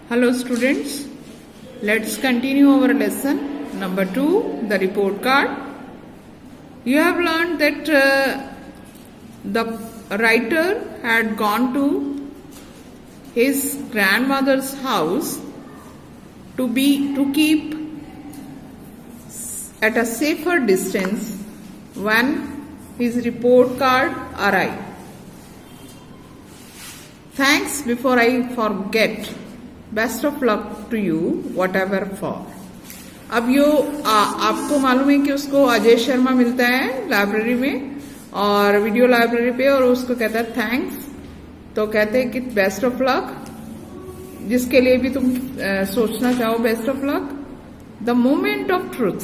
Hello students, let's continue our lesson number 2, the report card. You have learned that the writer had gone to his grandmother's house to keep at a safer distance when his report card arrived. Thanks before I forget. Best of luck to you whatever for. अब यो आपको मालूम है कि उसको अजय शर्मा मिलता है library में और वीडियो लाइब्रेरी पे, और उसको कहता है थैंक्स। तो कहते हैं कि बेस्ट ऑफ लक, जिसके लिए भी तुम सोचना चाहो best of luck. The moment of truth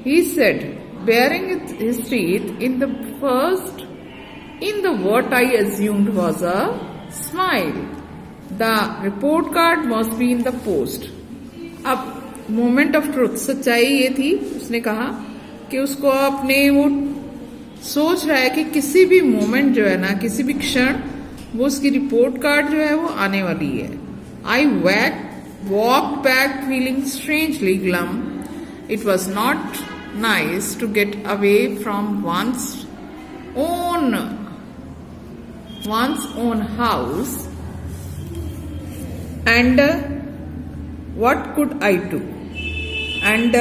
he said bearing his teeth in the what I assumed was a smile. The report card must be in the post. अब moment of truth, सच्चाई ये थी, उसने कहा कि उसको अपने वो सोच रहा है कि किसी भी मोमेंट जो है ना, किसी भी क्षण वो उसकी रिपोर्ट कार्ड जो है वो आने वाली है। I walked back feeling strangely glum. It was not nice to get away from one's own house. And what could I do? And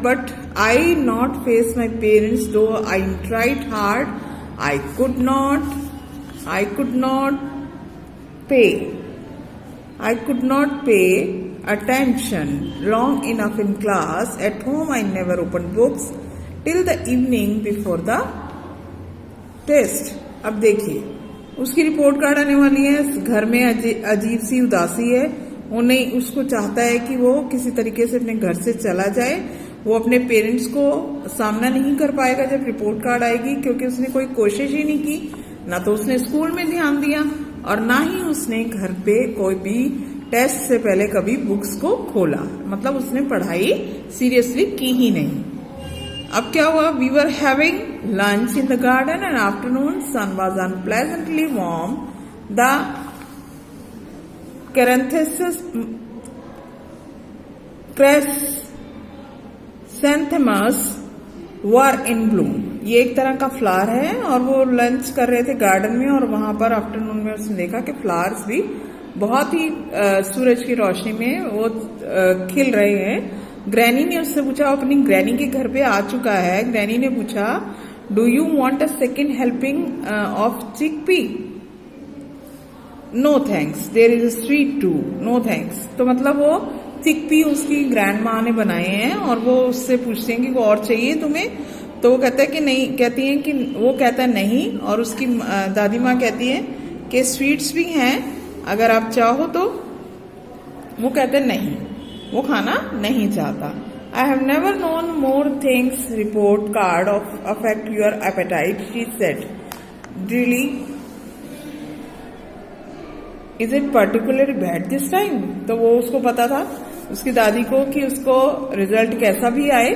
but I not face my parents, though I tried hard. I could not pay attention long enough in class. At home I never opened books till the evening before the test. अब देखिए, उसकी report card आने वाली है, घर में अजीब सी उदासी है। उन्हें उसको चाहता है कि वो किसी तरीके से अपने घर से चला जाए। वो अपने पेरेंट्स को सामना नहीं कर पाएगा जब रिपोर्ट कार्ड आएगी, क्योंकि उसने कोई कोशिश ही नहीं की। ना तो उसने स्कूल में ध्यान दिया और ना ही उसने घर पे कोई भी टेस्ट से पहले कभी बुक्स को खोला, मतलब उसने पढ़ाई सीरियसली की ही नहीं। अब क्या हुआ? We were having lunch in the garden and afternoon sun was unpleasantly warm. The chrysanthemums were in bloom. ये एक तरह का फ्लावर है और वो लंच कर रहे थे गार्डन में, और वहां पर आफ्टरनून में उसने देखा कि फ्लावर्स भी बहुत ही सूरज की रोशनी में वो खिल रहे हैं। ग्रैनी ने उससे पूछा, अपनी ग्रैनी के घर पे आ चुका है। ग्रैनी ने पूछा, do you want a second helping of chickpea? No thanks, there is a sweet too. No thanks, तो मतलब वो चिकपी उसकी ग्रैंड माँ ने बनाए हैं और वो उससे पूछते हैं कि वो और चाहिए तुम्हें? तो वो कहता है कि नहीं, कहती है कि वो कहता है नहीं, और उसकी दादी माँ कहती है कि स्वीट्स भी हैं अगर आप चाहो तो। वो कहते हैं नहीं, वो खाना नहीं चाहता। I have never known more things report card affect your appetite, she said. Really? Is it particularly bad this time? तो वो उसको पता था, उसकी दादी को, कि उसको रिजल्ट कैसा भी आए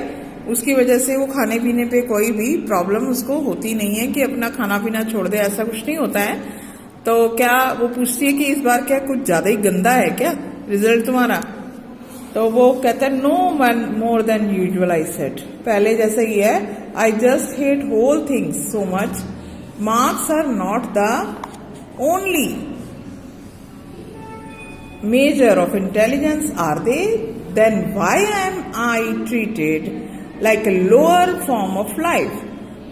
उसकी वजह से वो खाने पीने पे कोई भी प्रॉब्लम उसको होती नहीं है कि अपना खाना पीना छोड़ दे, ऐसा कुछ नहीं होता है। तो क्या वो पूछती है कि इस बार क्या कुछ ज्यादा ही गंदा है क्या रिजल्ट तुम्हारा? तो वो कहता है, no one more than usual, I said. पहले जैसा ही है, I just hate whole things so much. Marks are not the only measure of intelligence, are they? Then why am I treated like a lower form of life?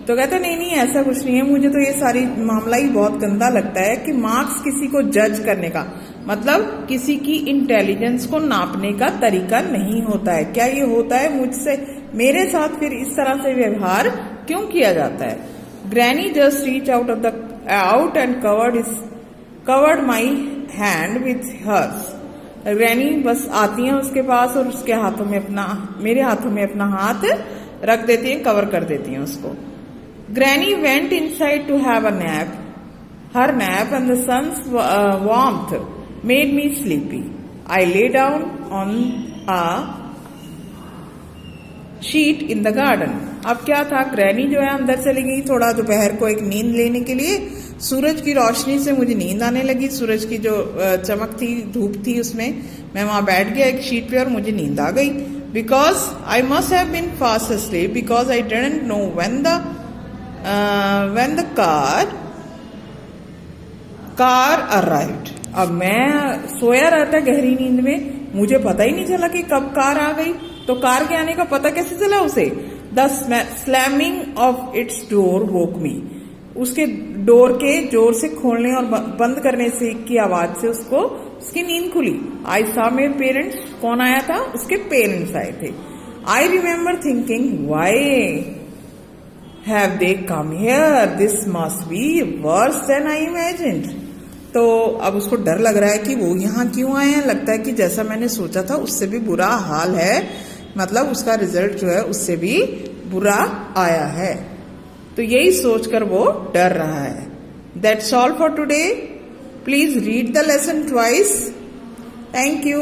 तो कहता नहीं, ऐसा कुछ नहीं है, मुझे तो ये सारी मामला ही बहुत गंदा लगता है कि मार्क्स किसी को जज करने का, मतलब किसी की इंटेलिजेंस को नापने का तरीका नहीं होता है। क्या ये होता है मुझसे? मेरे साथ फिर इस तरह से व्यवहार क्यों किया जाता है? Granny just reach out and covered my hand with hers. Granny बस आती है उसके पास और उसके हाथों में मेरे हाथों में अपना हाथ रख देती है, कवर कर देती है उसको। Granny went inside to have a nap. Her nap and the sun's warmth made me sleepy. I lay down on a sheet in the garden. अब क्या था, ग्रैनी जो है अंदर चली गई थोड़ा दोपहर को एक नींद लेने के लिए, सूरज की रोशनी से मुझे नींद आने लगी। सूरज की जो चमक थी, धूप थी, उसमें मैं वहां बैठ गया एक शीट पे और मुझे नींद आ गई। Because I must have been fast asleep because I didn't know when the car arrived. अब मैं सोया रहता गहरी नींद में, मुझे पता ही नहीं चला कि कब कार आ गई। तो कार के आने का पता कैसे चला उसे? The slamming of its door woke me. उसके डोर के जोर से खोलने और बंद करने से की आवाज से उसकी नींद खुली। I saw my parents. कौन आया था? उसके पेरेंट्स आए थे। I remember thinking why have they come here, this must be worse than I imagined. तो अब उसको डर लग रहा है कि वो यहाँ क्यों आए हैं। लगता है कि जैसा मैंने सोचा था उससे भी बुरा हाल है, मतलब उसका रिजल्ट जो है उससे भी बुरा आया है। तो यही सोचकर वो डर रहा है। That's all for today. Please read the lesson twice. Thank you.